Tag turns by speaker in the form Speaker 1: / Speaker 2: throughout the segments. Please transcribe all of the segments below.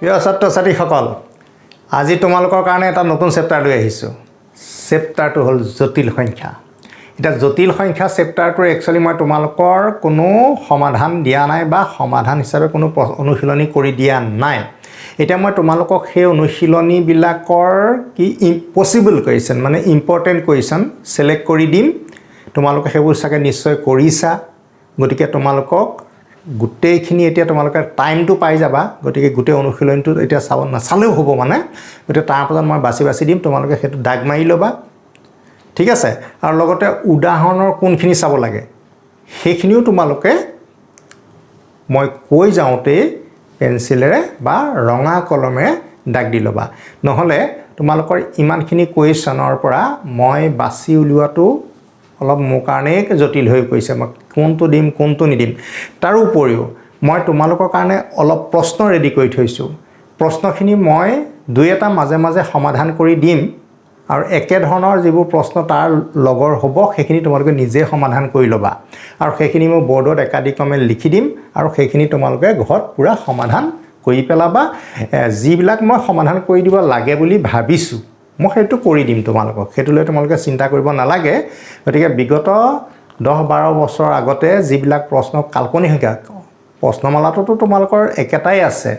Speaker 1: প্ৰিয় ছাত্ৰ ছাত্ৰীসকল আজি তোমালোকৰ কাৰণে এটা নতুন চেপ্টাৰ লৈ আহিছোঁ চেপ্টাৰটো হ'ল জটিল সংখ্যা এটা জটিল সংখ্যা চেপ্টাৰটোৰ একচুয়ালি মই তোমালোকৰ কোনো সমাধান দিয়া নাই বা সমাধান হিচাপে কোনো অনুশীলনী কৰি দিয়া নাই এটা মই তোমালোকক সেই অনুশীলনী বিলাকৰ কি ইম্পসিবল কোৱেশ্চন মানে ইম্পৰ্টেন্ট কোৱেশ্চন সিলেক্ট কৰি দিম তোমালোকে সেইবোৰ সাকে নিশ্চয় কৰিছা গতিকে তোমালোকক গুটেইখিনি এতিয়া তোমালোকে টাইমটো পাই যাবা গতিকে গুটে অনুশীলনটো এতিয়া চাব নাচালেও হ'ব মানে গতিকে তাৰ পাছত মই বাছি দিম তোমালোকে হেতু দাগ মাৰি লবা ঠিক আছে আৰু লগতে উদাহৰণৰ কোনখিনি চাব লাগে সেইখিনিও তোমালোকে মই কৈ যাওঁতে পেন্সিলেৰে বা ৰঙা কলমেৰে দাগ দি লবা নহলে তোমালোকৰ ইমানখিনি কোৱেশ্চনৰ পৰা মই বাছি উলিওৱাটো অলপ মোৰ কাৰণে জটিল হৈ পৰিছে মই কোনটো দিম কোনটো নিদিম তাৰ উপৰিও মই তোমালোকৰ কাৰণে অলপ প্ৰশ্ন ৰেডি কৰি থৈছো প্ৰশ্নখিনি মই দুই এটা মাজে মাজে সমাধান কৰি দিম আৰু একে ধৰণৰ যিবোৰ প্ৰশ্ন তাৰ লগৰ হ'ব সেইখিনি তোমালোকে নিজে সমাধান কৰি লবা আৰু সেইখিনি মই বৰ্ডত একাধিক্ৰমে লিখি দিম আৰু সেইখিনি তোমালোকে ঘৰত পুৰা সমাধান কৰি পেলাবা যিবিলাক মই সমাধান কৰি দিব লাগে বুলি ভাবিছো মই হেতু কৰি দিম তোমালোকক হেতুলৈ তোমালোকে চিন্তা কৰিব নালাগে গতিকে বিগত 10-12 বছৰ আগতে যিবিলাক প্ৰশ্ন কাল্পনিক সংখ্যা প্ৰশ্নমালাটো তোমালোকৰ একেটাই আছে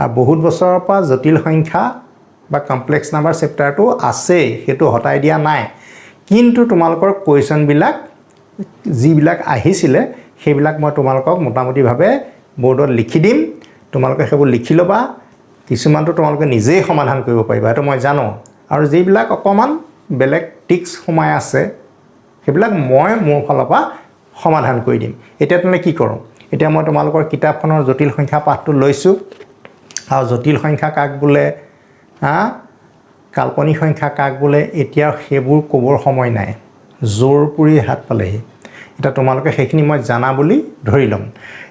Speaker 1: আৰু বহুত বছৰৰ পৰা জটিল সংখ্যা বা কমপ্লেক্স নাম্বাৰ চেপ্টাৰটো আছে হেতু হটাই দিয়া নাই কিন্তু তোমালোকৰ কোৱেশ্চন বিলাক যিবিলাক আহিছিলে সেইবিলাক মই তোমালোকক মোটামুটি ভাবে বৰ্ডত লিখি দিম তোমালোকে সেইবোৰ লিখি লবা কিছুমানটো তোমালোকে নিজেই সমাধান কৰিব পাৰিবা এটো মই জানো আৰু যিবিলাক অকমান বেলেগ টিক্স সোমাই আছে সেইবিলাক মই মোৰ ফালৰ পৰা সমাধান কৰি দিম এতিয়া তুমি কি কৰম এতিয়া মই তোমালোকৰ কিতাপখনৰ জটিল সংখ্যা পাঠটো লৈছো আৰু জটিল সংখ্যা কাক বোলে কাল্পনিক সংখ্যা কাক বোলে এতিয়া হেবোৰ কবৰ সময় নাই জোৰ পুৰি হাত পালেহি এটা তোমালোকে সেইখিনি মই জানা বুলি ধৰি লম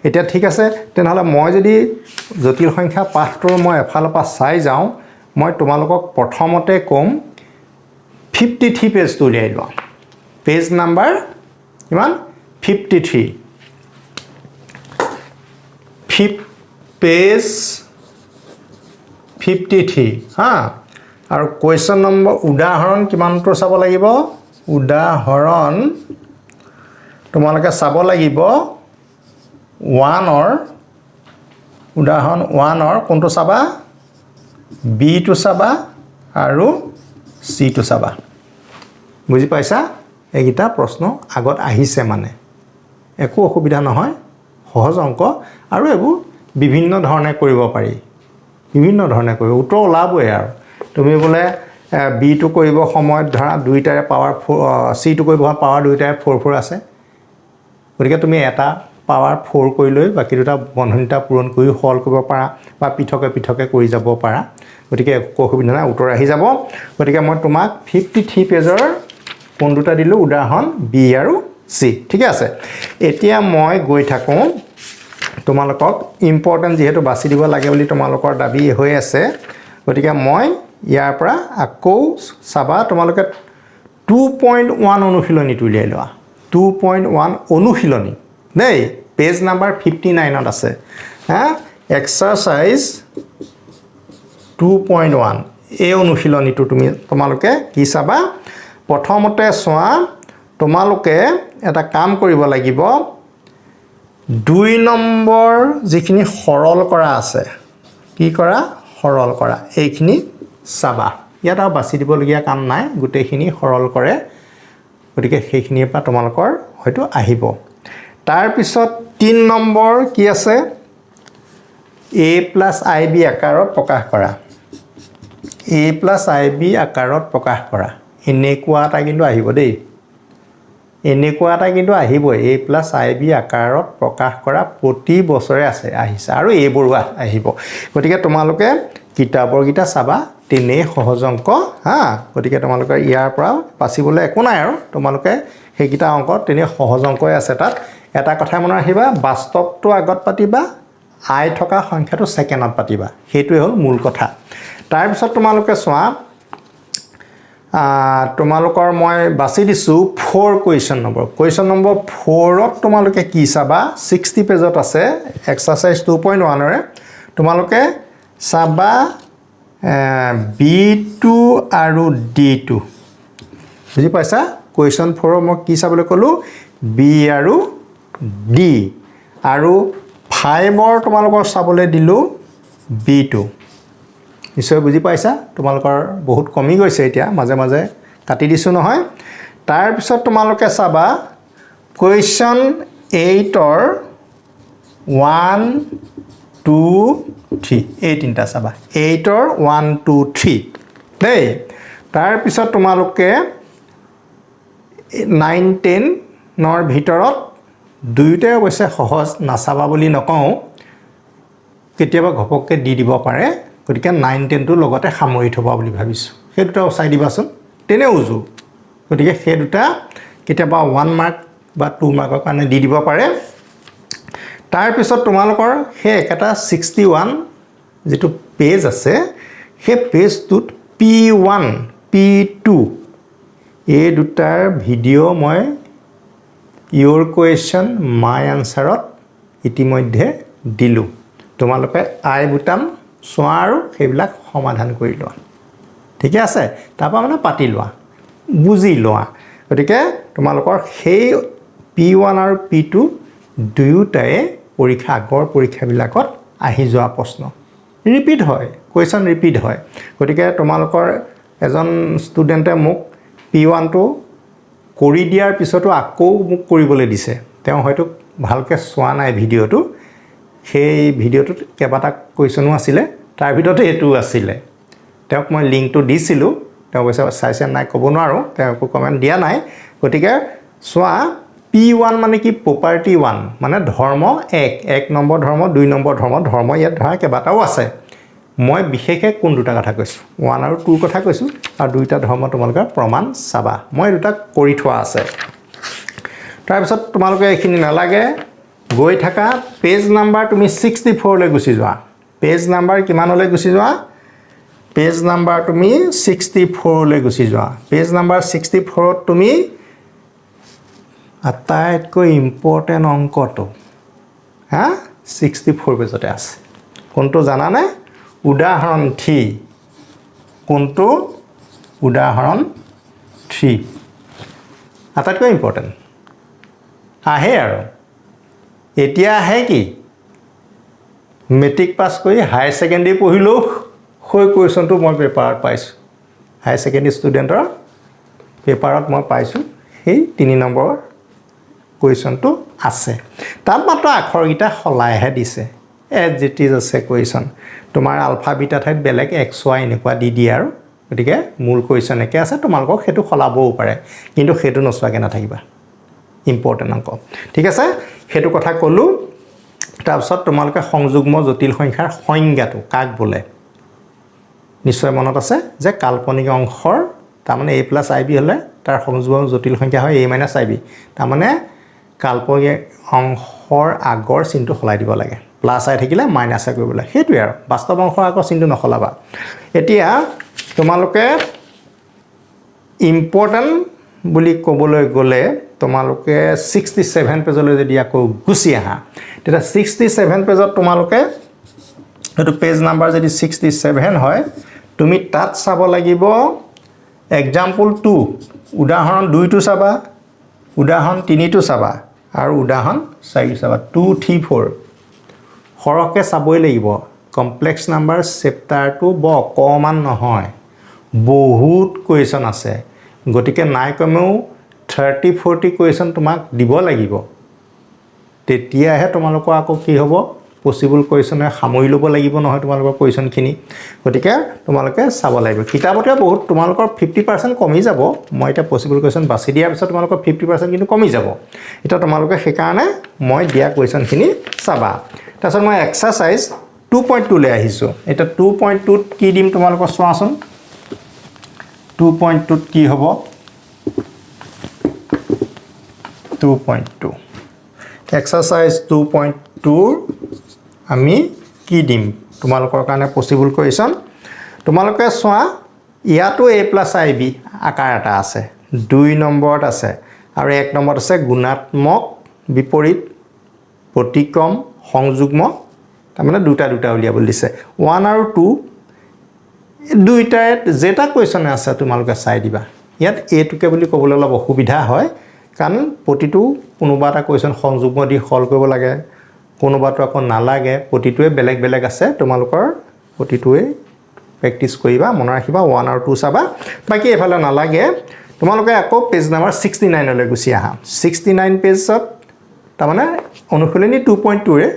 Speaker 1: এতিয়া ঠিক আছে তেনেহলে মই যদি জটিল সংখ্যা পাঠটোৰ মই এফালৰ পৰা চাই যাওঁ মই তোমালোকক প্ৰথমতে কম 53 পেজ তো উলিয়াই লোৱা পেজ নাম্বাৰ কিমান 53 পেজ 53 হা আৰু কোৱেশ্চন নম্বৰ উদাহৰণ কিমানটো চাব লাগিব উদাহৰণ তোমালোকে চাব লাগিব 1 উদাহৰণ 1 কোনটো চাবা B টো চাবা আৰু C টো চাবা বুজি পাইছা এইটা প্ৰশ্ন আগত আহিছে মানে একো অসুবিধা নহয় সহজ অংক আৰু এবোৰ বিভিন্ন ধৰণে কৰিব পাৰি বিভিন্ন ধৰণে কৰিব উত্তৰ ওলাবই আৰু তুমি বোলে B টো কৰিব সময়ত ধৰা দুইটাৰে পাৱাৰ C টো কৰিব পাৱাৰ দুইটাৰে 4 আছে গতিকে তুমি এটা পাৱাৰ 4 কৰি লৈ বাকি দুটা বন্ধনীটা পূৰণ কৰি হল কৰিব পাৰা বা পিঠকে কৰি যাব পাৰা গতিকে অসুবিধা নাই উত্তৰ আহি যাব গতিকে মই তোমাক 53 পেজৰ কোন দুটা দিলো উদাহৰণ B আৰু C ঠিক আছে এতিয়া মই গৈ থাকো তোমালোকক ইম্পৰ্টেন্ট যেহেতু বাছি দিব লাগে বুলি তোমালোকৰ দাবী হৈ আছে গতিকে মই ইয়াৰ পৰা আকৌ চাবা তোমালোকে 2.1 অনুশীলনীটো উলিয়াই লোৱা 2.1 অনুশীলনী নেই পেজ নাম্বাৰ 59 ত আছে হা এক্সাৰসাইজ 2.1 এই অনুশীলনীটো তোমালোকে কি চাবা প্ৰথমতে চোৱা তোমালোকে এটা কাম কৰিব লাগিব 2 নম্বৰ যিখিনি সৰল কৰা আছে কি কৰা সৰল কৰা এইখিনি চাবা ইয়াত আৰু বাছি দিবলগীয়া কাম নাই গুটেইখিনি সৰল কৰে গতিকে সেইখিনিৰ পৰা তোমালোকৰ হয়তো আহিব তাৰ পিছত 3 নম্বৰ কি আছে a + ib আকাৰত প্ৰকাশ কৰা a + ib আকাৰত প্ৰকাশ কৰা এনেকুৱা এটা কিন্তু আহিব দেই এনেকুৱা এটা কিন্তু আহিব a + ib আকাৰত প্ৰকাশ কৰা প্ৰতি বছৰে আহিছে আৰু এইবোৰ আহিব গতিকে তোমালোকে কিতাপৰ গিটা চাবা তেনে সহজ অংক হা গতিকে তোমালোকে ইয়াৰ পৰা পাছিবলৈ একো নাই আৰু তোমালোকে সেইকিটা অংক তেনে সহজ অংকই আছে তাত এটা কথা মনত ৰাখিবা বাস্তৱটো আগত পাতিবা আই থকা সংখ্যাটো সেকেন্ডত পাতিবা হেতুৱে হ'ল মূল কথা তাৰ পিছত তোমালোকে চোৱা তোমালোকৰ মই বাছি দিছো 4 কোৱেশ্চন নম্বৰ 4 ত তোমালোকে কি চাবা 60 পেজত আছে এক্সাৰসাইজ 2.1 ৰে তোমালোকে চাবা B2 আৰু D2 বুজি পাইছা কুৱেশ্যন 4 মই কি চাবলৈ ক'লো B আৰু D আৰু 5ৰ তোমালোকৰ চাবলৈ দিলো B2 নিশ্চয় বুজি পাইছা তোমালোকৰ বহুত কমি গৈছে এতিয়া মাজে মাজে কাটি দিছো নহয় তাৰ পিছত তোমালোকে চাবা কুৱেশ্যন 8ৰ 1 2 3 এই তিনটা চাবা 8ৰ 1 2 3 দেই তাৰ পিছত তোমালোকে 9 10 নৰ ভিতৰত দুইটাই অৱশ্যে সহজ নাচাবা বুলি নকওঁ কেতিয়াবা ঘপককে দি দিব পাৰে গতিকে 9 10 টো লগতে সামৰি থবা বুলি ভাবিছো সেই দুটা চাই দিবাচোন তেনে উজু গতিকে সেই দুটা কেতিয়াবা 1 মাৰ্ক বা 2 মাৰ্কৰ কাৰণে দি দিব পাৰে তাৰ পিছত তোমালোকৰ সেই একটা 61 যেটো পেজ আছে সেই পেজটোত P1 P2 এই দুটাৰ ভিডিও মই your question my answerত ইতিমধ্যে দিলু তোমালোকে আই বুটাম সোৱা আৰু সেইবিলাক সমাধান কৰি লোৱা ঠিক আছে তাৰপা মানে পাতি লোৱা বুজি লোৱা গতিকে তোমালোকৰ সেই P1 আৰু P2 দুয়োটাই পৰীক্ষা আগৰ পৰীক্ষাবিলাকত আহি যোৱা প্ৰশ্ন ৰিপিট হয় কুৱেশ্যন ৰিপিট হয় গতিকে তোমালোকৰ এজন ষ্টুডেণ্টে মোক P1 টো কৰি দিয়াৰ পিছতো আকৌ মোক কৰিবলৈ দিছে তেওঁ হয়তো ভালকে চোৱা নাই ভিডিওটো সেই ভিডিওটোত কেবাটা কুৱেশ্যনো আছিল তাৰ ভিতৰত এটো আছিল তেওঁক মই লিংকটো দিছিলো তেওঁ কৈছে চাইছে নাই ক'ব নোৱাৰো তেওঁ কমেন্ট দিয়া নাই গতিকে চোৱা P1 মানে কি প্ৰপাৰ্টি 1 মানে ধৰ্ম 1 নম্বৰ ধৰ্ম 2 নম্বৰ ধৰ্ম ইয়াত ধৰা কেবাটাও আছে মই বিশেষে কোন দুটা কথা কৈছো 1 আৰু 2 কথা কৈছো আৰু দুইটা ধৰ্ম তোমালোকে প্ৰমাণ চাবা মই দুটা কৰি থোৱা আছে তাৰ পিছত তোমালোকে এখিনি নালাগে গৈ থাকা পেজ নাম্বাৰ তুমি 64 লৈ গুছি যোৱা পেজ নাম্বাৰ কিমানলৈ গুছি যোৱা পেজ নাম্বাৰ তুমি 64 লৈ গুছি যোৱা পেজ নাম্বাৰ 64 ত তুমি আটাইতকৈ ইম্পৰ্টেন্ট অংকটো হা 64 পেজতে আছে কোনটো জানা নে উদাহৰণ 3 কোনটো উদাহৰণ 3 আটাইতকৈ ইম্পৰ্টেন্ট আহে আৰু এতিয়া আহে কি মেট্ৰিক পাস কৰি হাই সেকেন্ডাৰী পঢ়িলো হৈ কুৱেশ্যনটো মই পেপাৰত পাইছো হাই সেকেন্ডাৰী ষ্টুডেন্টৰ পেপাৰত মই পাইছো সেই 3 নম্বৰৰ কুৱেশ্যনটো আছে তাত মাত্ৰ আখৰগিটা হলাইহে দিছে এজ ইট ইজ আছে কুৱেশ্যন তোমাৰ আলফা বিটা ঠাইত বেলেগ x y এনেকুৱা দি দিয়ে আৰু গতিকে মূল কুৱেশ্যন একে আছে তোমালোকক হেতু খলাবও পাৰে কিন্তু হেতু নচোৱাকে নাথাকিবা ইম্পৰ্টেন্ট অংক ঠিক আছে হেতু কথা কলো তাৰ পিছত তোমালোকে সংযুগ্ম জটিল সংখ্যাৰ সংজ্ঞাটো কাক বলে নিশ্চয় মনত আছে যে কাল্পনিক অংশৰ তাৰ মানে a + ib হলে তাৰ সংযুগ্ম জটিল সংখ্যা হয় a - ib তাৰ মানে কাল্পনিক অংশৰ আগৰ চিনটো খলাই দিব লাগে প্লাস আই থাকিলে মাইনাস আই কৰিব লাগে হেতুই আৰু বাস্তৱ অংশৰ আগৰ চিনটো নখলাবা এতিয়া তোমালোকে ইম্পৰ্টেন্ট বুলি ক'বলৈ গলে তোমালোকে 67 পেজলৈ যদি আকৌ গুছি আহা তেটা 67 পেজত তোমালোকে এটো পেজ নাম্বাৰ যদি 67 হয় তুমি তাত চাব লাগিব এক্সাম্পল 2 উদাহৰণ 2 টো চাবা উদাহৰণ 3 টো চাবা আৰু উদাহৰণ 4 চাবা 2 3 4 হৰকে চাবই লাগিব কমপ্লেক্স নাম্বাৰ চেপ্টাৰটো অকমান নহয় বহুত কুৱেশ্যন আছে গতিকে নাই কমেও 30 40 কুৱেশ্যন তোমাক দিব লাগিব তেতিয়াহে তোমালোকৰ আকৌ কি হ'ব পসিবল কুৱেশ্যনে সামৰি ল'ব লাগিব নহয় তোমালোকৰ কুৱেশ্যনখিনি গতিকে তোমালোকে চাব লাগিব কিতাপতে বহুত তোমালোকৰ 50% কমি যাব মই এটা পসিবল কুৱেশ্যন বাছি দিয়াৰ পিছত তোমালোকৰ 50% কিন্তু কমি যাব এটা তোমালোকে সেইকাৰণে মই দিয়া কুৱেশ্যনখিনি চাবা তাৰছত মই এক্সাৰসাইজ 2.2 লৈ আহিছো এটা 2.2 ত কি দিম তোমালোকৰ চোৱাচোন 2.2 ত কি হ'ব 2.2 এক্সাৰসাইজ 2.2 আমি কি দিম তোমালোকৰ কাৰণে পসিবল কুৱেশ্যন তোমালোকে চোৱা ইয়াতো a + ib আকাৰ এটা আছে 2 নম্বৰত আছে আৰু 1 নম্বৰত আছে গুণাত্মক বিপৰীত প্ৰতিক্ৰম সংযুগ্ম তাৰমানে দুটা উলিয়াবলৈ দিছে 1 আৰু 2 দুইটাই যেটা কুৱেশ্যনে আছে তোমালোকে চাই দিবা ইয়াত এটোকে বুলি ক'বলৈ অলপ অসুবিধা হয় কাৰণ প্ৰতিটো কোনোবা এটা কুৱেশ্যন সংযুগ্ম দি সল কৰিব লাগে কোনোবাটো আকৌ নালাগে প্ৰতিটোৱে বেলেগ আছে তোমালোকৰ প্ৰতিটোৱে প্ৰেক্টিছ কৰিবা মনত ৰাখিবা 1 আৰু 2 চাবা বাকি এফালে নালাগে তোমালোকে আকৌ পেজ নাম্বাৰ 69 লৈ গুচি আহা 69 পেজত তাৰমানে অনুশীলনী 2.2 ৰে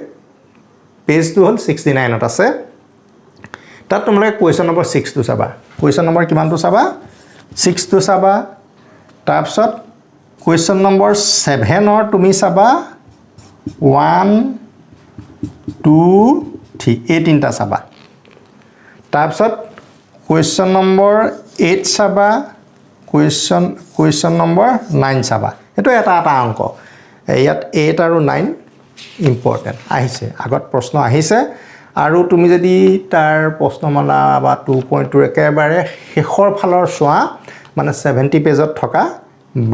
Speaker 1: পেজটো হ'ল 69ত আছে তাত তোমালোকে কুৱেশ্যন নম্বৰ 6 টো চাবা কুৱেশ্যন নম্বৰ কিমানটো চাবা 6 টো চাবা তাৰপিছত কুৱেশ্যন নম্বৰ 7 ৰ তুমি চাবা 1 2 3 এই তিনটা চাবা তাৰপিছত কুৱেশ্যন নম্বৰ 8 চাবা কুৱেশ্যন নম্বৰ 9 চাবা এটো এটা অংক ইয়াত 8 আৰু 9 ইম্পৰ্টেন্ট আহিছে আগত প্ৰশ্ন আহিছে আৰু তুমি যদি তাৰ প্ৰশ্নমালা বা 2.2 একেবাৰে শেষৰ ফালৰ চোৱা মানে 70 পেজত থকা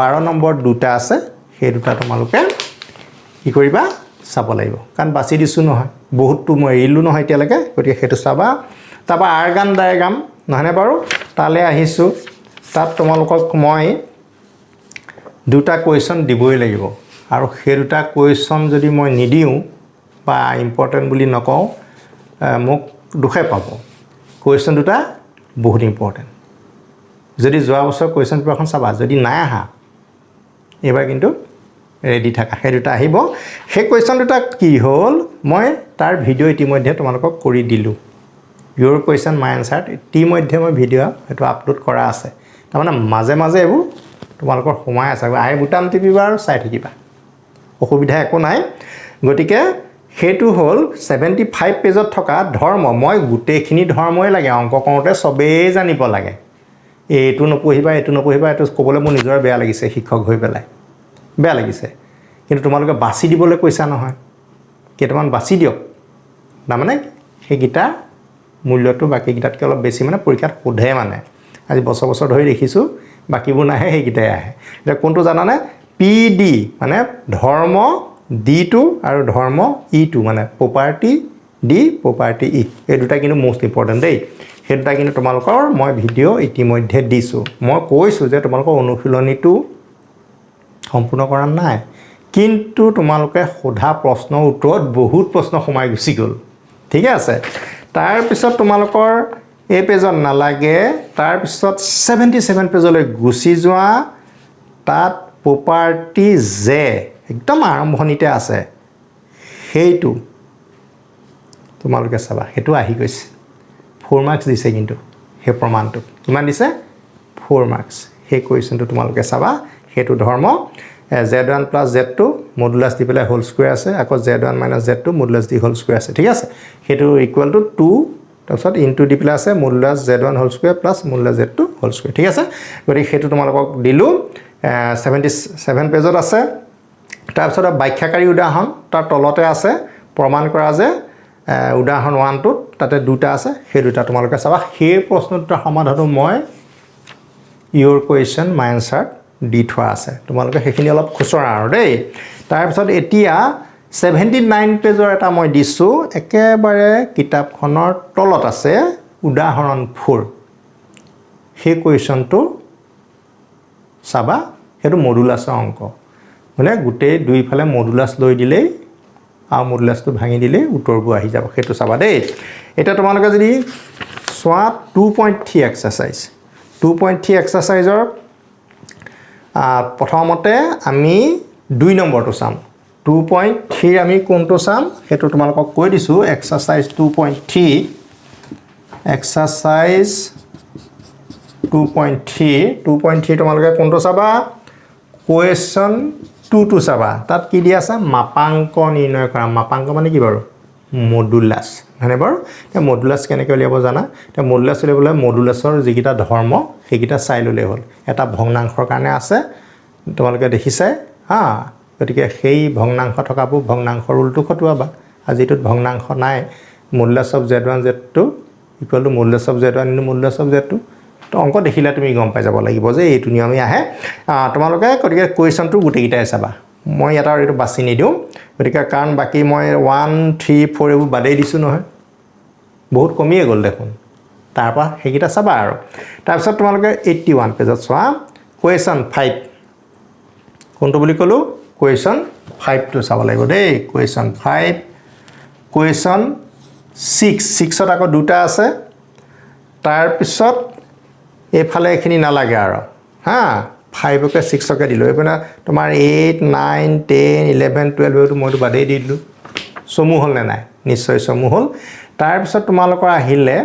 Speaker 1: 12 নম্বৰ দুটা আছে সেই দুটা তোমালোকে কি কৰিবা চাব লাগিব কাৰণ বাছি দিছো নহয় বহুতটো মই এৰিলো নহয় এতিয়ালৈকে গতিকে সেইটো চাবা তাৰপা আৰ্গান ডায়াগ্ৰাম নহনে বাৰু তালে আহিছো তাত তোমালোকক মই দুটা কুৱেশ্যন দিবই লাগিব আৰু সেই দুটা কুৱেশ্যন যদি মই নিদিও বা ইম্পৰ্টেন্ট বুলি নকওঁ মোক দুখে পাব কুৱেশ্যন দুটা বহুত ইম্পৰ্টেন্ট যদি যোৱা বছৰ কুৱেশ্যন পেপাৰখন চাবা যদি নাই আহা এবাৰ কিন্তু ৰেডি থাকা সেই দুটা আহিব সেই কুৱেশ্যন দুটা কি হ'ল মই তাৰ ভিডিও ইতিমধ্যে তোমালোকক কৰি দিলো your question my answer ইতিমধ্যে মই ভিডিও এটা আপলোড কৰা আছে তাৰমানে মাজে এইবোৰ তোমালোকৰ সময় আছে আই বুটাম টিপিবা আৰু চাই থাকিবা অসুবিধা একো নাই গতিকে হেতু হল 75 পেজত থকা ধৰ্ম মই গুটেখিনি ধৰ্মই লাগে অংক কৰোতে সবেই জানিব লাগে এটো নপঢ়িবা এটো ক'বলৈ মোৰ নিজৰ বেয়া লাগিছে শিক্ষক হৈ পেলাই বেয়া লাগিছে কিন্তু তোমালোকে বাছি দিবলৈ কৈছা নহয় কেইটামান বাছি দিয়ক না মানে সেই গীতা মূল্যটো বাকি গীতাতকৈ অলপ বেছি মানে পৰীক্ষাত সোধে মানে আজি বছৰ ধৰি দেখিছো বাকিবোৰ নাহে সেই গীতাই আহে এটা কোনটো জানানে পিডি মানে ধৰ্ম ডি2 আৰু ধৰ্ম ই2 মানে প্ৰপাৰ্টি ডি প্ৰপাৰ্টি ই এই দুটা কিন্তু মোস্ট ইম্পৰ্টেন্ট দেই সেই দুটা কিন্তু তোমালোকৰ মই ভিডিও ইতিমধ্যে দিছো মই কৈছো যে তোমালোকৰ অনুশীলনীটো সম্পূৰ্ণ কৰা নাই কিন্তু তোমালোকে সোধা প্ৰশ্ন উত্তৰত বহুত প্ৰশ্ন সোমাই গুছি গল ঠিক আছে তাৰ পিছত তোমালোকৰ এই পেজত নালাগে তাৰ পিছত 77 পেজলৈ গুছি যোৱা তাত প্ৰপাৰ্টি জে একদম আৰম্ভণিতে আছে হেইটো তোমালোকে চাবা হেতু আহি গৈছে 4 মাৰ্কস দিছে কিন্তু হে প্ৰমাণটো কিমান দিছে 4 মাৰ্কস হে কোৱেশ্যনটো তোমালোকে চাবা হেতু ধৰ্ম z1 + z2 মডুলাস দি পেলাই হোল স্কয়াৰ আছে আকৌ z1 - z2 modulus the whole square আছে ঠিক আছে হেতু ইকুৱেল টু 2 তাৰপিছত ইনটু দি পেলাই আছে modulus z1 whole square + modulus z2 whole square ঠিক আছে গতিকে হেতু তোমালোকক দিলো 77 পেজত আছে তাৰপিছত ব্যাখ্যাকাৰী উদাহৰণ তাৰ তলতে আছে প্ৰমাণ কৰা যে উদাহৰণ 1 টোত তাতে দুটা আছে সেই দুটা তোমালোকে চাবা সেই প্ৰশ্নটোৰ সমাধানটো মই your question my answer দি থোৱা আছে তোমালোকে সেইখিনি অলপ খুচৰা আৰু দেই তাৰ পিছত এতিয়া 79 পেজৰ এটা মই দিছো একেবাৰে কিতাপখনৰ তলত আছে উদাহৰণ 4 সেই কুৱেশ্যনটো চাবা হেতু মডুলাসৰ অংক মানে গোটেই দুইফালে মডুলাস লৈ দিলেই আৰু মডুলাসটো ভাঙি দিলে উত্তৰবোৰ আহি যাব হেতু চাবা দেই এটা তোমালোকে যদি সোৱা 2.3 এক্সাৰসাইজ 2.3 এক্সাৰসাইজৰ প্ৰথমতে আমি 2 নম্বৰটো চাম 2.3 আমি কোনটো চাম হেতু তোমালোকক কৈ দিছো এক্সাৰসাইজ 2.3 এক্সাৰসাইজ 2.3 তোমালোকে কোনটো চাবা কুৱেশ্যন 2 টো চাবা তাত কি দিয়া আছে মাপাংক নিৰ্ণয় কৰা মাপাংক মানে কি বাৰু মডুলাস মানে বাৰু তে মডুলাস কেনেকৈ উলিয়াব জানা তে মডুলাস উলিয়াবলৈ মডুলাসৰ যিকিটা ধৰ্ম সেইকিটা চাই ললে হ'ল এটা ভগ্নাংশৰ কাৰণে আছে তোমালোকে দেখিছে হা গতিকে সেই ভগ্নাংশ থকাবোৰ ভগ্নাংশৰ উল্টো খটুৱাবা আজিটোত ভগ্নাংশ নাই modulus of z1 z2 equal to modulus of z1 into modulus of z2 তো অংক দেখিলে তুমি গম পাই যাব লাগিব যে এইটো নিয়মই আহে তোমালোকে গতিকে কুৱেশ্যনটো গুটেকিটাই চাবা মই এটা এইটো বাছি নিদিওঁ গতিকে কাৰণ বাকী মই 1 3 4 এইবোৰ বাদেই দিছোঁ নহয় বহুত কমিয়ে গ'ল দেখোন তাৰপৰা সেইকেইটা চাবা আৰু তাৰপিছত তোমালোকে 81 পেজত চোৱা কুৱেশ্যন 5 কোনটো বুলি ক'লো কুৱেশ্যন 5 টো চাব লাগিব দেই কুৱেশ্যন 5 কুৱেশ্যন 6ত আকৌ দুটা আছে তাৰপিছত এইফালে এখিনি নালাগে আৰু হা 5কে 6কে দিলোঁ এইপিনে তোমাৰ 8 9 10 11 12 এইটো মইতো বাদেই দি দিলোঁ চমু হ'ল নে নাই নিশ্চয় চমু হ'ল তাৰপিছত তোমালোকৰ আহিলে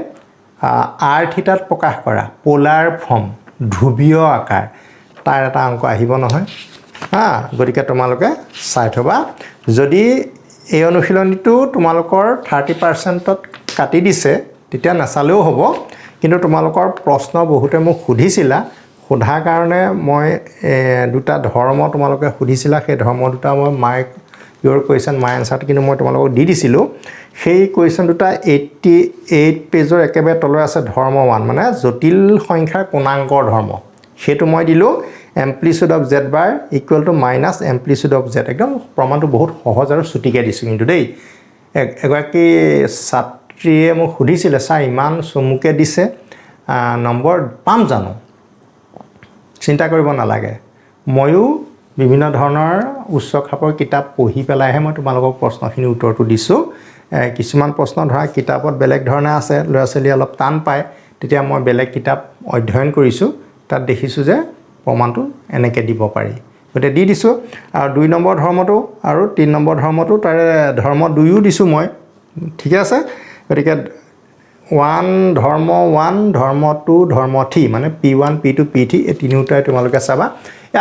Speaker 1: আৰ থিটাত প্ৰকাশ কৰা পোলাৰ ফৰ্ম ধ্ৰুৱীয় আকাৰ তাৰ এটা অংক আহিব নহয় হা গতিকে তোমালোকে চাই থবা যদি এই অনুশীলনীটো তোমালোকৰ 30%ত কাটি দিছে তেতিয়া নাচালেও হ'ব কিন্তু তোমালোকৰ প্ৰশ্ন বহুতে মোক সুধিছিলা সোধাৰ কাৰণে মই দুটা ধৰ্ম তোমালোকে সুধিছিলা সেই ধৰ্ম দুটা মই your question my answer কিন্তু মই তোমালোকক দি দিছিলোঁ সেই কুৱেশ্যন দুটা 88 পেজৰ একেবাৰে তলৰ আছে ধৰ্ম 1 মানে জটিল সংখ্যাৰ পূৰ্ণাংকৰ ধৰ্ম সেইটো মই দিলোঁ amplitude of z bar equal to minus amplitude of z একদম প্ৰমাণটো বহুত সহজ আৰু ছুটিকে দিছোঁ কিন্তু দেই এগৰাকী ছাত্ৰীয়ে মোক সুধিছিলে ছাৰ ইমান চমুকে দিছে নম্বৰ পাম জানো চিন্তা কৰিব নালাগে ময়ো বিভিন্ন ধৰণৰ উচ্চ খাপৰ কিতাপ পঢ়ি পেলাইহে মই তোমালোকক প্ৰশ্নখিনি উত্তৰটো দিছোঁ কিছুমান প্ৰশ্ন ধৰা কিতাপত বেলেগ ধৰণে আছে ল'ৰা ছোৱালী অলপ টান পায় তেতিয়া মই বেলেগ কিতাপ অধ্যয়ন কৰিছোঁ তাত দেখিছোঁ যে প্ৰমাণটো এনেকৈ দিব পাৰি গতিকে দি দিছোঁ আৰু 2 নম্বৰ ধৰ্মটো আৰু 3 নম্বৰ ধৰ্মটো তাৰে ধৰ্ম 2ও দিছোঁ মই ঠিক আছে গতিকে 1 ধৰ্ম 1 ধৰ্ম 2 ধৰ্ম 3 মানে P1 P2 P3 এই তিনিটাই তোমালোকে চাবা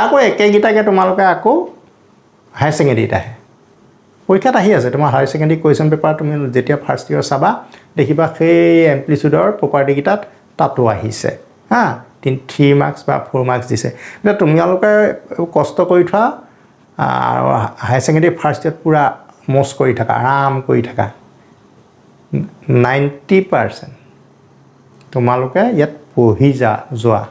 Speaker 1: আকৌ একেগিটাকে তোমালোকে আকৌ হাই সেকেন্ডাৰীত আহে পৰীক্ষাত আহি আছে তোমাৰ হাই সেকেন্ডাৰী কুৱেশ্যন পেপাৰ তুমি যেতিয়া ফাৰ্ষ্ট ইয়াৰ চাবা দেখিবা সেই এমপ্লিটিউডৰ প্ৰপাৰ্টি কিটাত তাতো আহিছে হা 3 মাৰ্কস বা 4 মাৰ্কস দিছে এটা তোমালোকে কষ্ট কৰি থোৱা আৰু হাই সেকেন্ডাৰী ফাৰ্ষ্ট ইয়াৰ পুৰা মস কৰি থাকা আৰাম কৰি থাকা 90% তোমালোকে ইয়াত পঢ়ি যোৱা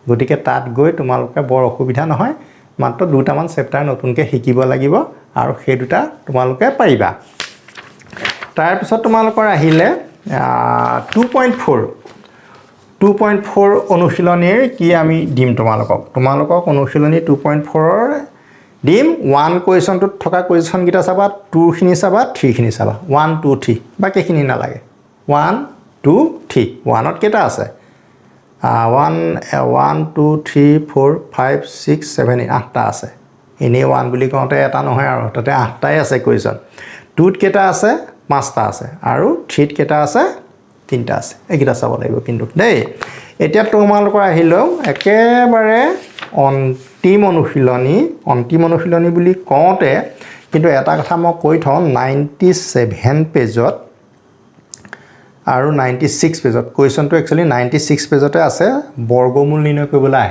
Speaker 1: গতিকে তাত গৈ তোমালোকে বৰ অসুবিধা নহয় মাত্ৰ দুটামান চেপ্টাৰ নতুনকৈ শিকিব লাগিব আৰু সেই দুটা তোমালোকে পাৰিবা তাৰপিছত তোমালোকৰ আহিলে 2.4 অনুশীলনীৰ কি আমি দিম তোমালোকক অনুশীলনী 2.4ৰ দিম 1 কুৱেশ্যনটোত থকা কুৱেশ্যন গিটা চাবা 2 খিনি চাবা 3 খিনি চাবা 1 2 3 বাকিখিনি নালাগে 1 2 3 1ত কেইটা আছে 1 2 3 4 5 6 7 8টা আছে এনে 1 বুলি কওঁতে এটা নহয় আৰু তাতে 8টাই আছে কুৱেশ্যন 2ত কেইটা আছে 5টা আছে আৰু 3ত কেইটা আছে 3টা আছে এইকেইটা চাব লাগিব কিন্তু দেই এতিয়া তোমালোকৰ আহিলো একেবাৰে অন্তিম অনুশীলনী বুলি কওঁতে কিন্তু এটা কথা মই কৈ থওঁ 97 পেজত আৰু 96 পেজত কুৱেশ্যনটো একচুয়ালি 96 পেজতে আছে বৰ্গমূল নিৰ্ণয় কৰিবলৈ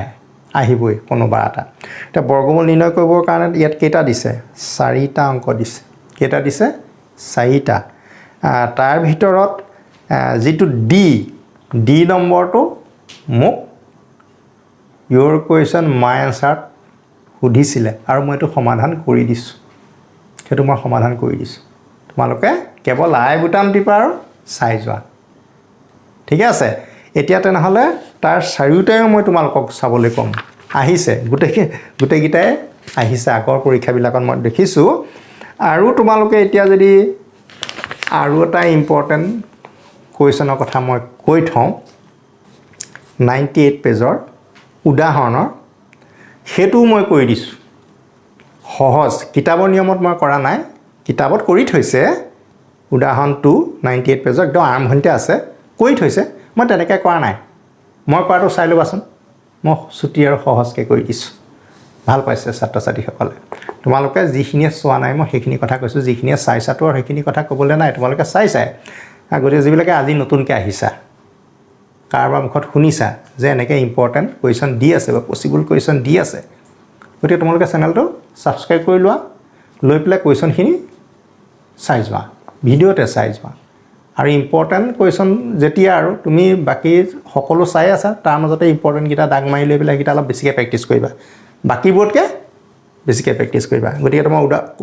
Speaker 1: আহিবই কোনোবা এটা বৰ্গমূল নিৰ্ণয় কৰিবৰ কাৰণে ইয়াত কেইটা দিছে 4টা অংক দিছে কেইটা দিছে 4টা তাৰ ভিতৰত যেটো ডি নম্বৰটো মোক your question my answer সুধিছিলে আৰু মই এটো সমাধান কৰি দিছো সেইটো মই সমাধান কৰি দিছো তোমালোকে কেৱল আই বুটাম টিপা আৰু চাই যোৱা ঠিক আছে এতিয়া তেনেহলে তাৰ চাৰিওটাও মই তোমালোকক চাবলৈ কম আহিছে গুটেকিটাই আহিছে আগৰ পৰীক্ষাবিলাকত মই দেখিছো আৰু তোমালোকে এতিয়া যদি আৰু এটা ইম্পৰ্টেন্ট কুৱেশ্যনৰ কথা মই কৈ থওঁ 98 পেজৰ উদাহৰণৰ হেতু মই কৈ দিছো সহজ কিতাপৰ নিয়মত মই কৰা নাই কিতাপত কৰি থৈছে উদাহৰণটো 98 পেজৰ একদম আৰম্ভণিতে আছে কৈ থৈছে মই তেনেকৈ কৰা নাই মই কৰাটো চাই লবাচোন মই ছুটি আৰু সহজকৈ কৈ দিছো ভাল পাইছে ছাত্ৰ ছাত্ৰীসকলে তোমালোকে যিখিনি চোৱা নাই মই সেইখিনি কথা কৈছো যিখিনি চাইছাটো আৰু সেইখিনি কথা ক'বলৈ নাই তোমালোকে চাই আগতে যিবিলাকে আজি নতুনকৈ আহিছা কাৰবাৰ মুখত শুনিছা যে এনেকৈ ইম্পৰ্টেন্ট কুৱেশ্যন দি আছে বা পসিবল কুৱেশ্যন দি আছে গতিকে তোমালোকে চেনেলটো সাবস্ক্ৰাইব কৰি লোৱা লৈ পেলাই কুৱেশ্যনখিনি চাই যোৱা ভিডিঅ'তে চাই যোৱা আৰু ইম্পৰ্টেন্ট কুৱেশ্যন যেতিয়া আৰু তুমি বাকি সকলো চাই আছা তাৰ মাজতে ইম্পৰ্টেন্ট গিটা দাগ মাৰি লৈ পেলাই গিটা অলপ বেছিকৈ প্ৰেক্টিছ কৰিবা বাকিবোৰতকৈ বেছিকৈ প্ৰেক্টিছ কৰিবা গতিকে তোমাৰ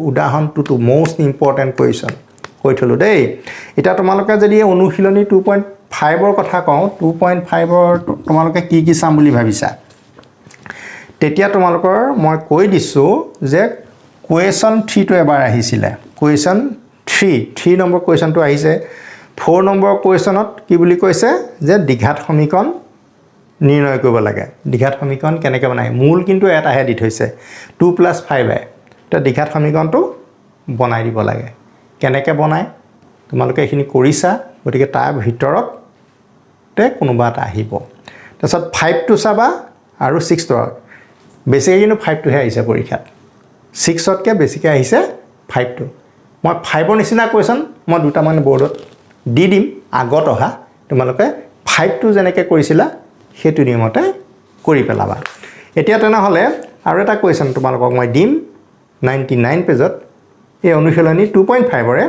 Speaker 1: উদাহৰণটো মষ্ট ইম্পৰ্টেণ্ট কুৱেশ্যন কৈ থ'লোঁ দেই এতিয়া তোমালোকে যদি অনুশীলনী 2.5ৰ কথা কওঁ 2.5ৰ তোমালোকে কি কি চাম বুলি ভাবিছা তেতিয়া তোমালোকৰ মই কৈ দিছোঁ যে কুৱেশ্যন 3টো এবাৰ আহিছিলে কুৱেশ্যন 3 নম্বৰ কুৱেশ্যনটো আহিছে 4 নম্বৰ কুৱেশ্যনত কি বুলি কৈছে যে দ্বিঘাত সমীকৰণ নিৰ্ণয় কৰিব লাগে দ্বিঘাত সমীকৰণ কেনেকৈ বনায় মূল কিন্তু এটাহে দি থৈছে 2 + 5 এটা দ্বিঘাত সমীকৰণটো বনাই দিব লাগে কেনেকৈ বনায় তোমালোকে এইখিনি কৰিছা গতিকে তাৰ ভিতৰতে কোনোবা এটা আহিব তাৰপিছত 5টো চাবা আৰু 6টো বেছিকৈ কিন্তু 5টোহে আহিছে পৰীক্ষাত 6তকৈ বেছিকৈ আহিছে 5টো মই 5ৰ নিচিনা কুৱেশ্যন মই দুটামান বৰ্ডত দি দিম আগত অহা তোমালোকে 5টো যেনেকৈ কৰিছিলা সেইটো নিয়মতে কৰি পেলাবা এতিয়া তেনেহ'লে আৰু এটা কুৱেশ্যন তোমালোকক মই দিম 99 পেজত এই অনুশীলনী 2.5ৰে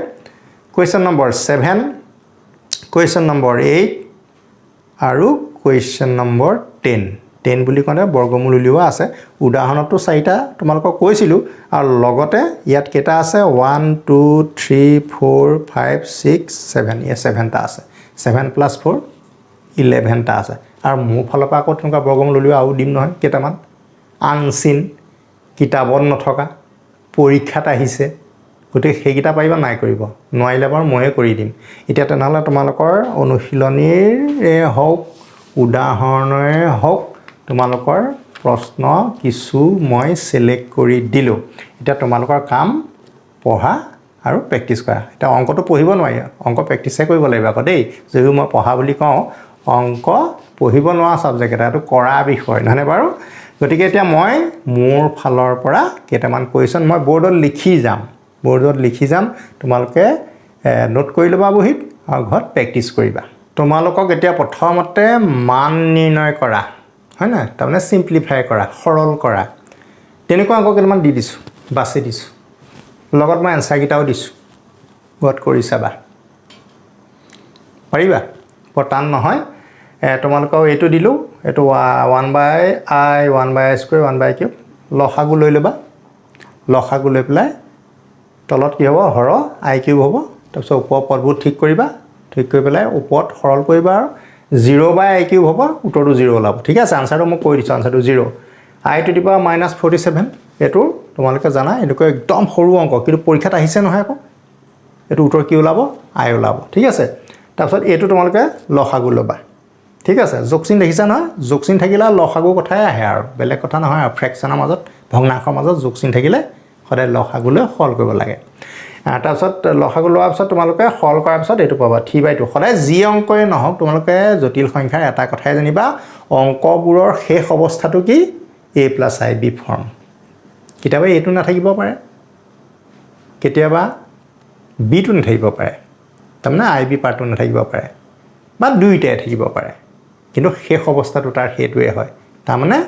Speaker 1: কুৱেশ্যন নম্বৰ 7 কুৱেশ্যন নম্বৰ 8 আৰু কুৱেশ্যন নম্বৰ 10 বুলি কওঁতে বৰ্গমূল উলিওৱা আছে উদাহৰণতো 4টা তোমালোকক কৈছিলোঁ আৰু লগতে ইয়াত কেইটা আছে 1 2 3 4 5 6 7 এই 7টা আছে 7 + 4 11টা আছে আৰু মোৰ ফালৰ পৰা আকৌ তেনেকুৱা বৰ্গমূল উলিওৱা আৰু দিম নহয় কেইটামান আনচিন কিতাপত নথকা পৰীক্ষাত আহিছে গতিকে সেইকেইটা পাৰিবা নাই কৰিব নোৱাৰিলে বাৰু ময়ে কৰি দিম এতিয়া তেনেহ'লে তোমালোকৰ অনুশীলনীৰে হওক উদাহৰণৰে হওক তোমালোকৰ প্ৰশ্ন কিছু মই সিলেক্ট কৰি দিলোঁ এতিয়া তোমালোকৰ কাম পঢ়া আৰু প্ৰেক্টিছ কৰা এতিয়া অংকটো পঢ়িব নোৱাৰি অংক প্ৰেক্টিছহে কৰিব লাগিব আকৌ দেই যদিও মই পঢ়া বুলি কওঁ অংক পঢ়িব নোৱাৰা ছাবজেক্ট এটা এইটো কৰা বিষয় নহয়নে বাৰু গতিকে এতিয়া মই মোৰ ফালৰ পৰা কেইটামান কুৱেশ্যন মই বৰ্ডত লিখি যাম তোমালোকে নোট কৰি ল'বা বহীত আৰু ঘৰত প্ৰেক্টিছ কৰিবা তোমালোকক এতিয়া প্ৰথমতে মান নিৰ্ণয় কৰা হয় না তাৰমানে সিম্পলিফাই কৰা সৰল কৰা তেনেকুৱা অংক কেইটামান দি দিছোঁ বাছি দিছোঁ লগত মই এনসাৰ কেইটাও দিছোঁ ঘৰত কৰি চাবা পাৰিবা বৰ টান নহয় তোমালোকক এইটো দিলোঁ এইটো 1/i 1/i² 1/3 লসাগু লৈ ল'বা লসাগু লৈ পেলাই তলত কি হ'ব হৰ i³ হ'ব তাৰপিছত ওপৰৰ পদবোৰ ঠিক কৰিবা ঠিক কৰি পেলাই ওপৰত সৰল কৰিবা আৰু 0/i³ হ'ব উত্তৰটো 0 ওলাব ঠিক আছে আনসাৰটো মই কৈ দিছোঁ আনসাৰটো 0 i⁻47 এইটো তোমালোকে জানা এইটোকে একদম সৰু অংক কিন্তু পৰীক্ষাত আহিছে নহয় আকৌ এইটো উত্তৰ কি ওলাব i ওলাব ঠিক আছে তাৰপিছত এইটো তোমালোকে লসাগু ল'বা ঠিক আছে যোগচিন দেখিছা নহয় যোগচিন থাকিলে লসাগু কথাই আহে আৰু বেলেগ কথা নহয় আৰু ফ্ৰেকশ্যনৰ মাজত ভগ্নাংশৰ মাজত যোগচিন থাকিলে সদায় লসাগুলৈ সৰল কৰিব লাগে তাৰপিছত লসাগু লোৱাৰ পিছত তোমালোকে সৰল কৰাৰ পিছত এইটো পাবা 3/2 সদায় যি অংকই নহওক তোমালোকে জটিল সংখ্যাৰ এটা কথাই জানিবা অংকবোৰৰ শেষ অৱস্থাটো কি a + ib ফৰ্ম কেতিয়াবা এইটো নাথাকিব পাৰে কেতিয়াবা বিটো নাথাকিব পাৰে তাৰমানে ib পাৰ্টটো নাথাকিব পাৰে বা দুইটাই থাকিব পাৰে কিন্তু শেষ অৱস্থাটো তাৰ সেইটোৱে হয় তাৰমানে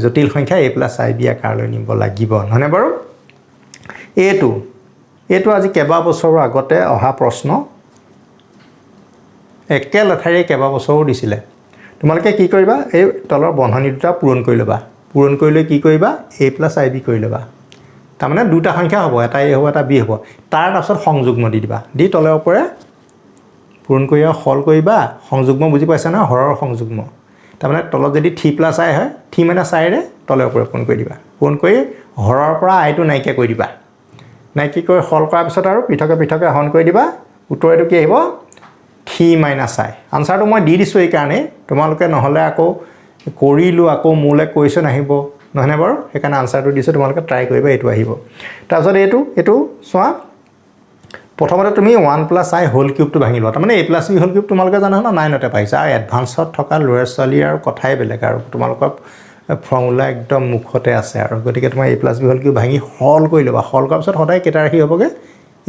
Speaker 1: জটিল সংখ্যা a + ib আকাৰলৈ নিব লাগিব নহয়নে বাৰু এইটো আজি কেইবা বছৰৰ আগতে অহা প্ৰশ্ন একে লেঠাৰে কেইবা বছৰো দিছিলে তোমালোকে কি কৰিবা এই তলৰ বন্ধনী দুটা পূৰণ কৰি ল'বা পূৰণ কৰি লৈ কি কৰিবা a + ib কৰি ল'বা তাৰমানে দুটা সংখ্যা হ'ব এটা a হ'ব এটা b হ'ব তাৰ পাছত সংযুগ্ম দি দিবা দি তলে ওপৰে পূৰণ কৰি আৰু সৰল কৰিবা সংযুগ্ম বুজি পাইছা না হৰৰ সংযুগ্ম তাৰমানে তলত যদি 3 + i হয় 3 - i ৰে তলে ওপৰে পূৰণ কৰি দিবা পূৰণ কৰি হৰৰ পৰা iটো নাইকিয়া কৰি দিবা নাইকিয়া কৰি সৰল কৰাৰ পিছত আৰু পৃথকে হৰণ কৰি দিবা উত্তৰ এইটো কি আহিব 3 - i আনসাৰটো মই দি দিছোঁ এইকাৰণে তোমালোকে নহ'লে আকৌ কৰিলোঁ আকৌ মোলৈ কুৱেশ্যন আহিব নহয়নে বাৰু সেইকাৰণে আনসাৰটো দিছোঁ তোমালোকে ট্ৰাই কৰিবা এইটো আহিব তাৰপিছত এইটো চোৱা প্ৰথমতে তুমি 1 + i হোল কিউবটো ভাঙি লোৱা তাৰমানে a + b হোল কিউব তোমালোকে জানা না 9তে পাইছা আৰু এডভান্সত থকা ল'ৰা ছোৱালী আৰু কথাই বেলেগ আৰু তোমালোকৰ ফৰ্মুলা একদম মুখতে আছে আৰু গতিকে তোমাৰ a + b হোল কিউব ভাঙি সৰল কৰি ল'বা সৰল কৰাৰ পিছত সদায় কেইটা ৰাখি হ'বগৈ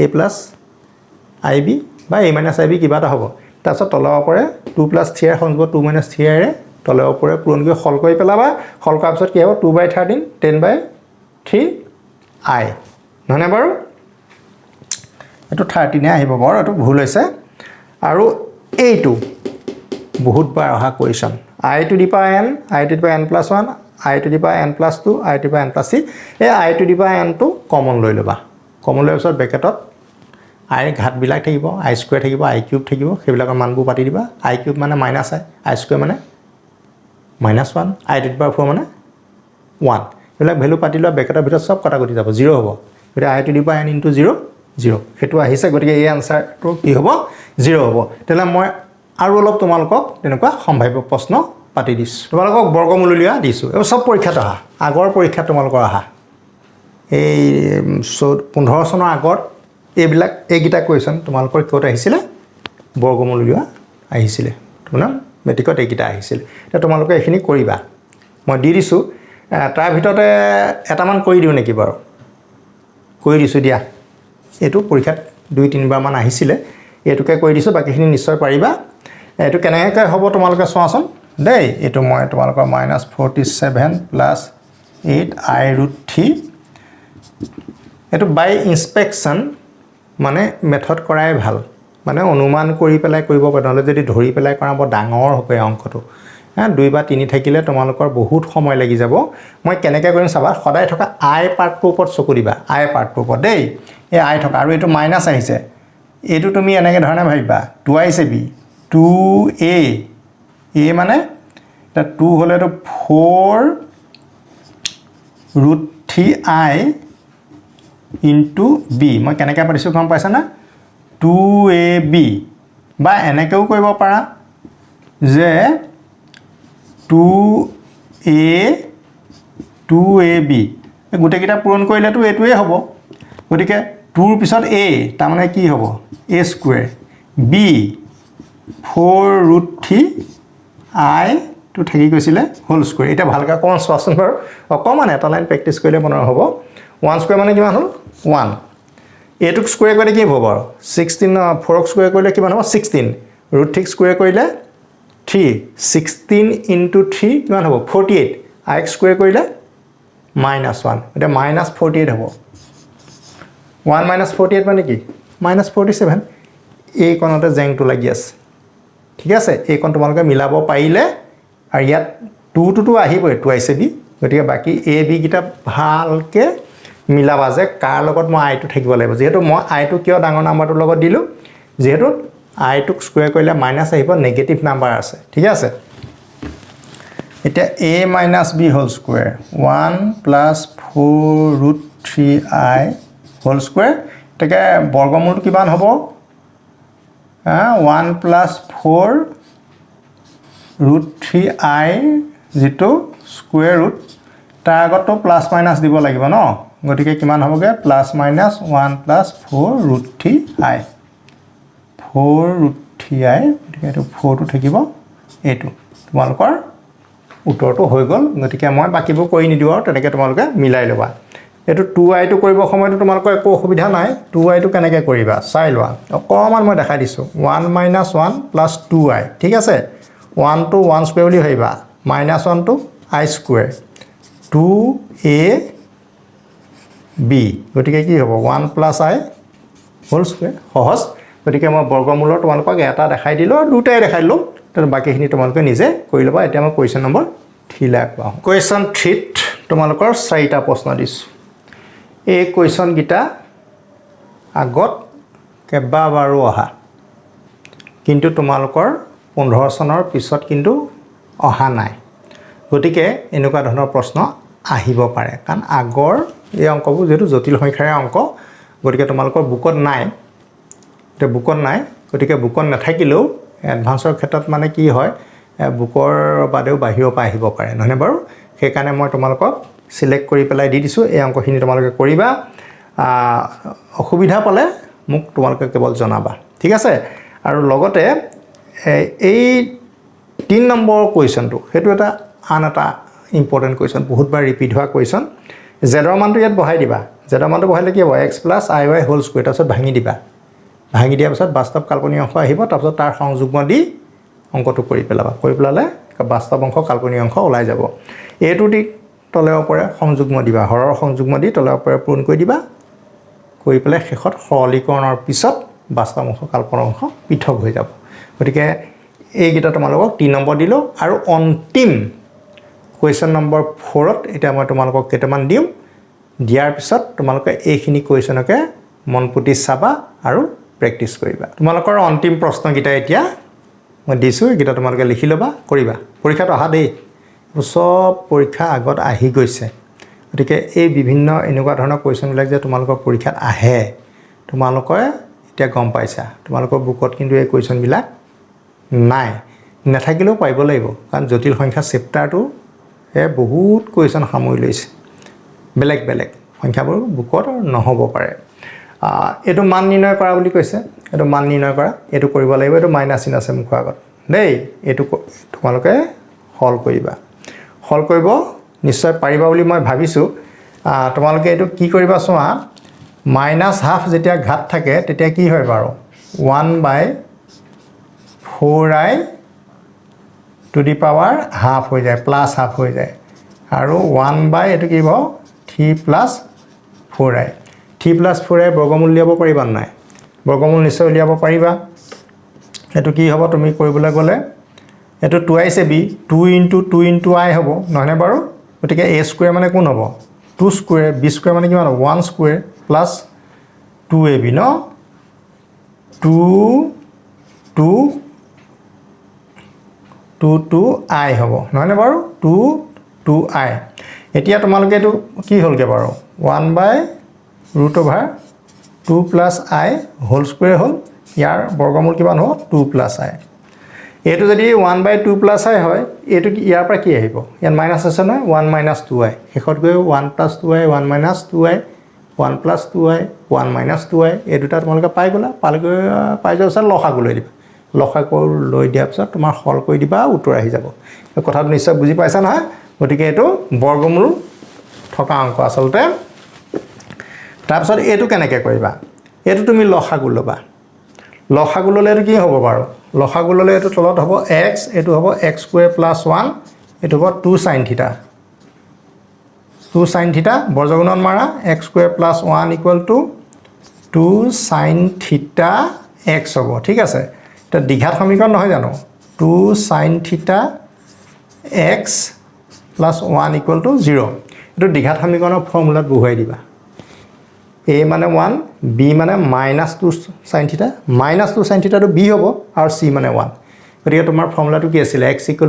Speaker 1: a + ib বা a - ib কিবা এটা হ'ব তাৰপিছত তলৰ ওপৰে 2 + 3 সংযোগ 2 - 3 ৰে তলৰ ওপৰে পূৰণ কৰি সৰল কৰি পেলাবা সৰল কৰাৰ পিছত কি হ'ব 2/13 10/3 i নহয়নে বাৰু এইটো 13 আহিব বাৰু এইটো ভুল হৈছে আৰু এইটো বহুতবাৰ অহা question i⁻n + 1 i to the power n plus 2 i to the power n plus c এই i to the power n টো কমন লৈ ল'বা কমন লৈ পিছত ব্ৰেকেটত i ঘাতবিলাক থাকিব i স্কয়াৰ থাকিব i কিউব থাকিব সেইবিলাকৰ মানবোৰ পাতি দিবা i কিউব মানে মাইনাছ i স্কয়াৰ মানে -1 i to the power 4 মানে 1 এইবিলাক ভ্যালু পাতি লোৱা ব্ৰেকেটৰ ভিতৰত সব কটাকটি যাব 0 হ'ব গতিকে i to the power n into 0 0 হেতু আহিছে গতিকে এই আনসাৰটো কি হ'ব 0 হ'ব তেলে মই আৰু অলপ তোমালোকক তেনেকুৱা সম্ভাৱ্য প্ৰশ্ন পাতি দিছো তোমালোকক বৰ্গমূল উলিয়া দিছো এই সব পৰীক্ষাত আহা আগৰ পৰীক্ষা তোমালোকৰ আহা এই 15 চনৰ আগত এইবিলাক এইগিটা কোৱেশ্চন তোমালোকৰ কিয়ত আহিছিলে বৰ্গমূল উলিয়া আহিছিলে তোমাৰ মেট্ৰিকত এইগিটা আহিছিল এটা তোমালোকে এখিনি কৰিবা মই দি দিছো তাৰ ভিতৰতে এটামান কৰি দিও নেকি বাৰু কৰি দিছো দিয়া এটো পৰীক্ষাত 2-3 বাৰ মান আহিছিলে এটোকে কৰি দিছো বাকিখিনি নিশ্চয় পাৰিবা এটো কেনেকৈ হ'ব তোমালোকে চোৱাচোন দেই এটো মই তোমালোকৰ -47 + 8i√3 এটো বাই ইনস্পেকশন মানে মেথড কৰাই ভাল মানে অনুমান কৰি পেলাই কৰিব পাৰে নহলে যদি ধৰি পেলাই কৰা বৰ ডাঙৰ হবে অংকটো 2 বা 3 থাকিলে তোমালোকৰ বহুত সময় লাগি যাব মই কেনেকৈ কৰিম চাবা সদায় থকা i পাৰ্টটোৰ ওপৰত চকু দিবা i পাৰ্টটোৰ ওপৰত দেই এই i থকা আৰু এটো মাইনাস আহিছে এটো তুমি এনেকৈ ধৰণে ভাবিবা 2 ab 2a a মানে এটা 2 হলে তো 4√3i into b মই কেনেকৈ পাইছো গম পাইছা না 2ab বা এনেকেও কৰিব পাৰা যে 2ab গোটেইকেইটা পূৰণ কৰিলেতো এটোৱে হ'ব গতিকে 2 ৰ পিছত a তাৰ মানে কি হ'ব a স্কয়াৰ b 4√3i টো থাকি গৈছিলে হোল স্কয়াৰ এটা ভালকৈ কোন চোৱাচোন বাৰু অকমান এটা লাইন প্ৰেক্টিস কৰিলে মনৰ হ'ব 1 স্কয়াৰ মানে কিমান হ'ল 1 a টো স্কয়াৰ কৰিলে কি হ'ব বাৰু 16 4 স্কয়াৰ কৰিলে কিমান হ'ব 16 √3 স্কয়াৰ কৰিলে 3 16 into 3 কিমান হ'ব 48 i স্কয়াৰ কৰিলে -1 এটা -48 হ'ব 1 -48 মানে কি -47 এই কোণতে জেংটো লাগি আছে ঠিক আছে এই কোণ তোমালোকে মিলাব পাৰিলে আৰু ইয়াত 2 টো আহিবই 2 ab গতিকে বাকি a b গিটা ভালকে মিলাবা যে কাৰ লগত মই i টো থাকিব লাগিব যেহেতু মই i টো কিয় ডাঙৰ নাম্বাৰটোৰ লগত দিলো যেহেতু i টো স্কয়াৰ কৰিলে মাইনাস আহিব নেগেটিভ নাম্বাৰ আছে ঠিক আছে এটা a - b whole square 1 + 4√3i whole square তাকে বৰ্গমূল কিমান হ'ব 1 + 4√3i যেটো স্কয়াৰ ৰুট তাৰ আগতো প্লাস মাইনাস দিব লাগিব ন গতিকে কিমান হ'বগে +- 1 + 4√3i 4√3i গতিকে এটো 4 টো থাকিব এটো তোমালোকৰ উত্তৰটো হৈ গল গতিকে মই বাকিবোৰ কৰি নিদিও আৰু তেনেকৈ তোমালোকে মিলাই লবা এটো 2i টো কৰিব সময়টো তোমালোকৰ একো অসুবিধা নাই 2i টো কেনেকৈ কৰিবা চাই লোৱা অকমান মই দেখাই দিছো 1 - 1 + 2i ঠিক আছে 1 to 1 স্কয়াৰ বুলি ভাবিবা -1 to i স্কয়াৰ 2ab গতিকে কি হ'ব 1 + i হোল স্কয়াৰ সহজ গতিকে মই বৰ্গমূলৰ তোমালোকক এটা দেখাই দিলো আৰু দুটাই দেখাই দিলো তাৰ বাকিখিনি তোমালোকে নিজে কৰি লবা এতিয়া মই কোৱেশ্চন নম্বৰ 3 লাখ পাওঁ কোৱেশ্চন 3 ত তোমালোকৰ 4টা প্ৰশ্ন দিছো এই কোৱেশ্চন গিটা আগত কেবাবাৰো অহা কিন্তু তোমালোকৰ 15 চনৰ পিছত কিন্তু অহা নাই গতিকে এনেকুৱা ধৰণৰ প্ৰশ্ন আহিব পাৰে কাৰণ আগৰ এই অংকবোৰ যেটো জটিল সংখ্যাৰ অংক গতিকে তোমালোকৰ বুকত নাই এটা বুকত নাই গতিকে বুকত নাথাকিলেও এডভান্সৰ ক্ষেত্ৰত মানে কি হয় বুকৰ বাদেও বাহিৰৰ পৰা আহিব পাৰে নহনে বাৰু সেই কাৰণে মই তোমালোকক সিলেক্ট কৰি পেলাই দি দিছো এই অংকখিনি তোমালোকে কৰিবা অসুবিধা পালে মোক তোমালোকে কেৱল জনাবা ঠিক আছে আৰু লগতে এই 3 নম্বৰ কোৱেশ্চনটো হেতু এটা আন এটা ইম্পৰ্টেন্ট কোৱেশ্চন বহুতবাৰ ৰিপিট হোৱা কোৱেশ্চন জেডৰ মানটো ইয়াত বহাই দিবা জেডৰ মানটো বহাইলে কি হ'ব x + iy হোল স্কয়াৰ তাৰপিছত ভাঙি দিবা ভাঙি দিয়াৰ পিছত বাস্তৱ কাল্পনিক অংশ আহিব তাৰপিছত তাৰ সংযুগ্ম দি অংকটো কৰি পেলাবা কৰি পেলালে বাস্তৱ অংশ কাল্পনিক অংশ ওলাই যাব এটো দি তলে ওপৰে সংযুগ্ম দিবা হৰৰ সংযুগ্ম দি তলে ওপৰে পূৰণ কৰি দিবা কৰি পেলাই শেষত সৰলীকৰণৰ পিছত বাস্তৱ অংশ কাল্পনিক অংশ পৃথক হৈ যাব গতিকে এই গিটা তোমালোকক 3 নম্বৰ দিলো আৰু অন্তিম কুৱেশ্যন নম্বৰ 4ত এতিয়া মই তোমালোকক কেইটামান দিম দিয়াৰ পিছত তোমালোকে এইখিনি কুৱেশ্যনকে মনপুতি চাবা আৰু প্ৰেক্টিছ কৰিবা তোমালোকৰ অন্তিম প্ৰশ্নকেইটা এতিয়া মই দিছোঁ এইকেইটা তোমালোকে লিখি ল'বা কৰিবা পৰীক্ষাত অহা দেই সব পৰীক্ষা আগত আহি গৈছে গতিকে এই বিভিন্ন এনেকুৱা ধৰণৰ কুৱেশ্যনবিলাক যে তোমালোকৰ পৰীক্ষাত আহে তোমালোকে এতিয়া গম পাইছা তোমালোকৰ বুকত কিন্তু এই কুৱেশ্যনবিলাক নাই নাথাকিলেও পাৰিব লাগিব কাৰণ জটিল সংখ্যা চেপ্টাৰটো বহুত কুৱেশ্যন সামৰি লৈছে বেলেগ বেলেগ সংখ্যাবোৰ বুকত নহ'ব পাৰে এইটো মান নিৰ্ণয় কৰা বুলি কৈছে এইটো মান নিৰ্ণয় কৰা এইটো কৰিব লাগিব এইটো মাইনাছ চিন আছে মুখৰ আগত দেই এইটো তোমালোকে হল কৰিবা হল কৰিব নিশ্চয় পাৰিবা বুলি মই ভাবিছোঁ তোমালোকে এইটো কি কৰিবা চোৱা -½ যেতিয়া ঘাত থাকে তেতিয়া কি হয় বাৰু 1/4i to the power half হৈ যায় প্লাছ হাফ হৈ যায় আৰু 1 এইটো কি হ'ব 3 + 4i 3 + 4i বৰ্গমূল উলিয়াব পাৰিবা নাই বৰ্গমূল নিশ্চয় উলিয়াব পাৰিবা এইটো কি হ'ব তুমি কৰিবলৈ গ'লে এইটো 2i × b 2 × 2 × i হ'ব নহয়নে বাৰু গতিকে a স্কুৱেৰ মানে কোন হ'ব 2 স্কুৱেৰ b স্কুৱেৰ মানে কিমান হ'ব 1 স্কুৱেৰ প্লাছ 2ab ন 2i হ'ব নহয়নে বাৰু 2i এতিয়া তোমালোকে এইটো কি হ'লগে বাৰু 1/√2 + i হোল স্কুৱেৰ হ'ল ইয়াৰ বৰ্গমূল কিমান হ'ব 2 + i এইটো যদি 1/2 + i হয় এইটো ইয়াৰ পৰা কি আহিব ইয়াত মাইনাছ আছে নহয় 1 - 2i শেষত গৈ 1 + 2i 1 - 2i 1 + 2i 1 - 2i এই দুটা তোমালোকে পাই গ'লা পাই যোৱাৰ পিছত লসাগু লৈ দিবা লসাগু লৈ দিয়াৰ পিছত তোমাৰ হল কৰি দিবা উত্তৰ আহি যাব কথাটো নিশ্চয় বুজি পাইছা নহয় গতিকে এইটো বৰ্গমূল থকা অংক আচলতে তাৰপিছত এইটো কেনেকৈ কৰিবা এইটো তুমি লসাগু ল'বা লসাগু ল'লে এইটো কি হ'ব বাৰু লসাগু ল'লে এইটো তলত হ'ব x এইটো হ'ব x² + 1 এইটো হ'ব 2 sin θ 2 sin θ বৰ্গগুণন মাৰা x² + 1 = 2 sin θ x হ'ব ঠিক আছে এটা দ্বিঘাত সমীকৰণ নহয় জানো 2 sin θ x + 1 = 0 এইটো দ্বিঘাত সমীকৰণৰ ফৰ্মুলাত বহুৱাই দিবা a মানে 1 b মানে -2 sin θ -2 sin θ টো b হ'ব আৰু c মানে 1 গতিকে তোমাৰ ফৰ্মুলাটো কি আছিল x = -b ±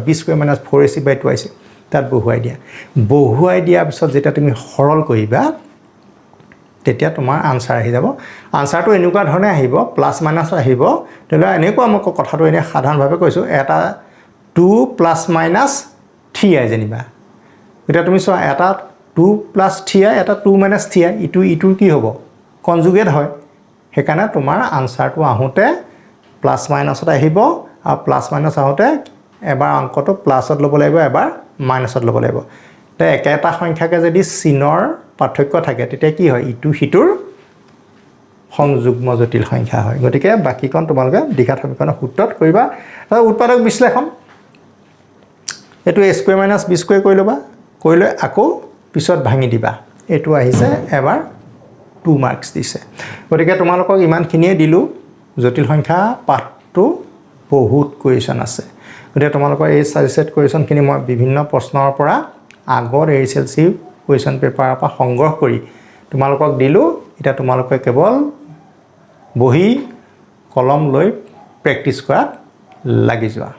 Speaker 1: (√b² - 4ac/2ic) তাত বহুৱাই দিয়াৰ পিছত যেতিয়া তুমি সৰল কৰিবা তেতিয়া তোমাৰ আনসাৰ আহি যাব আনসাৰটো এনেকুৱা ধৰণে আহিব প্লাছ মাইনাছ আহিব তেলে এনেকুৱা মই কথাটো এনে সাধাৰণভাৱে কৈছোঁ এটা 2 ± 3i যেনিবা এতিয়া তুমি চোৱা এটা 2 + 3i এটা 2 - 3i ইটোৰ কি হ'ব কনজুগেট হয় সেইকাৰণে তোমাৰ আনসাৰটো আহোঁতে প্লাছ মাইনাছত আহিব আৰু প্লাছ মাইনাছ আহোঁতে এবাৰ অংকটো প্লাছত ল'ব লাগিব এবাৰ মাইনাছত ল'ব লাগিব তে একেটা সংখ্যাকে যদি চিনৰ পাৰ্থক্য থাকে তেতিয়া কি হয় ইটো সিটোৰ সংযুগ্ম জটিল সংখ্যা হয় গতিকে বাকিখন তোমালোকে দ্বিঘাত সমীকৰণৰ সূত্ৰত কৰিবা উৎপাদক বিশ্লেষণ এইটো a² - b² কৰি ল'বা কৰি লৈ আকৌ পিছত ভাঙি দিবা এইটো আহিছে এবাৰ 2 মাৰ্কছ দিছে গতিকে তোমালোকক ইমানখিনিয়ে দিলোঁ জটিল সংখ্যা পাঠটো বহুত কুৱেশ্যন আছে গতিকে তোমালোকৰ এই সাজেষ্টেড কুৱেশ্যনখিনি মই বিভিন্ন প্ৰশ্নৰ পৰা আগৰ HSLC কুৱেশ্যন পেপাৰৰ পৰা সংগ্ৰহ কৰি তোমালোকক দিলোঁ এতিয়া তোমালোকে কেৱল বহি কলম লৈ প্ৰেক্টিছ কৰাত লাগি যোৱা